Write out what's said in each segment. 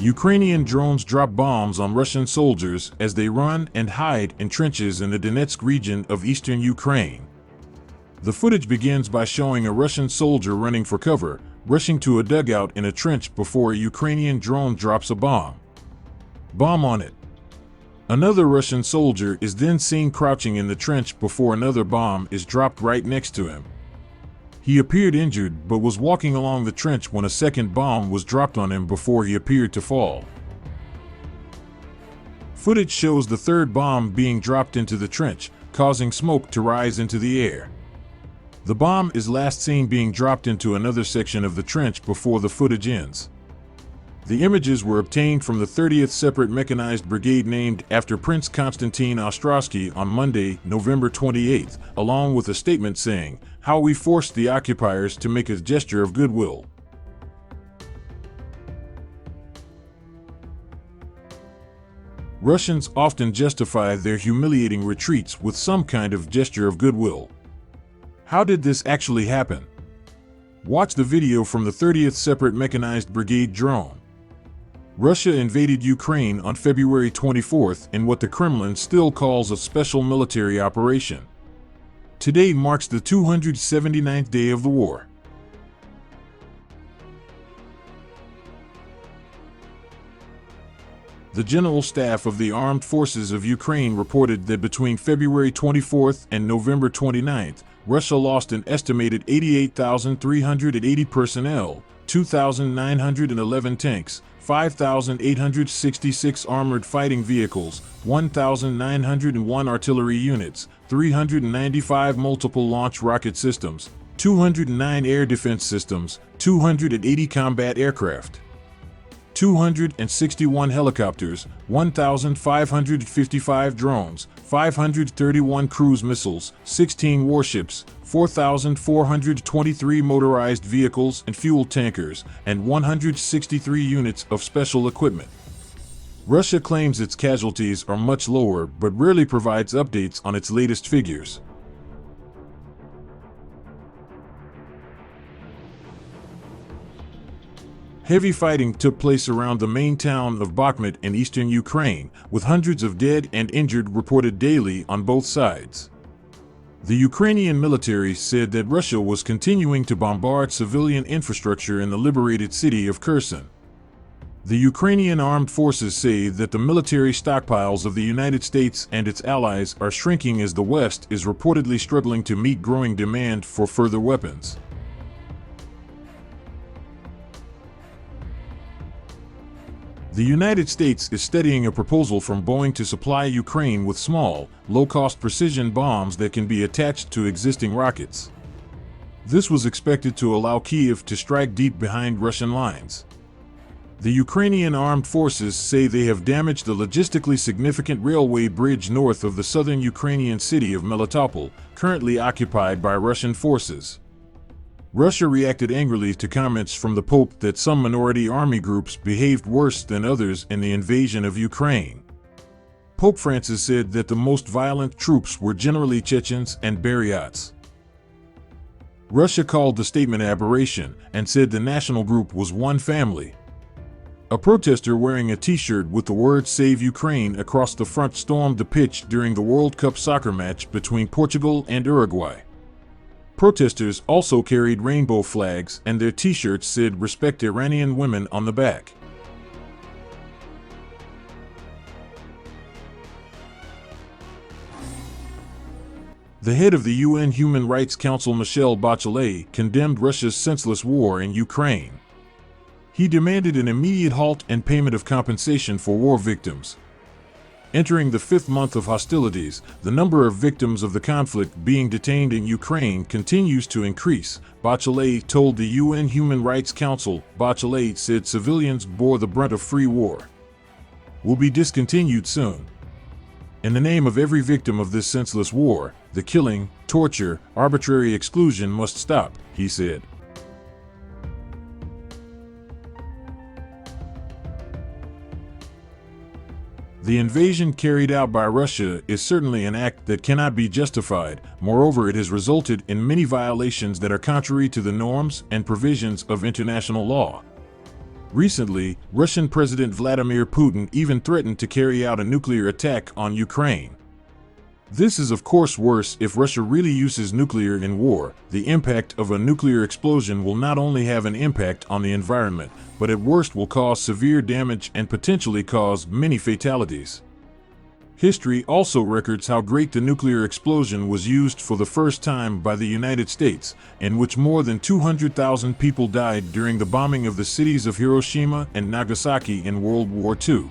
Ukrainian drones drop bombs on Russian soldiers as they run and hide in trenches in the Donetsk region of eastern Ukraine. The footage begins by showing a Russian soldier running for cover, rushing to a dugout in a trench before a Ukrainian drone drops a bomb on it. Another Russian soldier is then seen crouching in the trench before another bomb is dropped right next to him. He appeared injured but was walking along the trench when a second bomb was dropped on him before he appeared to fall. Footage shows the third bomb being dropped into the trench, causing smoke to rise into the air. The bomb is last seen being dropped into another section of the trench before the footage ends. The images were obtained from the 30th Separate Mechanized Brigade named after Prince Konstantin Ostrowski on Monday, November 28, along with a statement saying, "How we forced the occupiers to make a gesture of goodwill." Russians often justify their humiliating retreats with some kind of gesture of goodwill. How did this actually happen? Watch the video from the 30th Separate Mechanized Brigade drone. Russia invaded Ukraine on February 24th in what the Kremlin still calls a special military operation. Today marks the 279th day of the war. The General Staff of the Armed Forces of Ukraine reported that between February 24th and November 29th, Russia lost an estimated 88,380 personnel, 2,911 tanks, 5,866 armored fighting vehicles, 1,901 artillery units, 395 multiple launch rocket systems, 209 air defense systems, 280 combat aircraft, 261 helicopters, 1,555 drones, 531 cruise missiles, 16 warships, 4,423 motorized vehicles and fuel tankers, and 163 units of special equipment. Russia claims its casualties are much lower but rarely provides updates on its latest figures. Heavy fighting took place around the main town of Bakhmut in eastern Ukraine, with hundreds of dead and injured reported daily on both sides. The Ukrainian military said that Russia was continuing to bombard civilian infrastructure in the liberated city of Kherson. The Ukrainian armed forces say that the military stockpiles of the United States and its allies are shrinking as the West is reportedly struggling to meet growing demand for further weapons. The United States is studying a proposal from Boeing to supply Ukraine with small, low-cost precision bombs that can be attached to existing rockets. This was expected to allow Kyiv to strike deep behind Russian lines. The Ukrainian armed forces say they have damaged a logistically significant railway bridge north of the southern Ukrainian city of Melitopol, currently occupied by Russian forces. Russia reacted angrily to comments from the Pope that some minority army groups behaved worse than others in the invasion of Ukraine. Pope Francis said that the most violent troops were generally Chechens and Buryats. Russia called the statement aberration and said the national group was one family. A protester wearing a t-shirt with the words "Save Ukraine" across the front stormed the pitch during the World Cup soccer match between Portugal and Uruguay. Protesters also carried rainbow flags and their t-shirts said "Respect Iranian women" on the back. The head of the UN Human Rights Council, Michelle Bachelet, condemned Russia's senseless war in Ukraine. He demanded an immediate halt and payment of compensation for war victims. Entering the fifth month of hostilities, the number of victims of the conflict being detained in Ukraine continues to increase, Bachelet told the UN Human Rights Council. Bachelet said civilians bore the brunt of free war. Will be discontinued soon. In the name of every victim of this senseless war, the killing, torture, arbitrary exclusion must stop, he said. The invasion carried out by Russia is certainly an act that cannot be justified. Moreover, it has resulted in many violations that are contrary to the norms and provisions of international law. Recently, Russian President Vladimir Putin even threatened to carry out a nuclear attack on Ukraine. This is of course worse. If Russia really uses nuclear in war, the impact of a nuclear explosion will not only have an impact on the environment, but at worst will cause severe damage and potentially cause many fatalities. History also records how great the nuclear explosion was used for the first time by the United States, in which more than 200,000 people died during the bombing of the cities of Hiroshima and Nagasaki in World War II.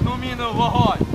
Одну міну в вогонь!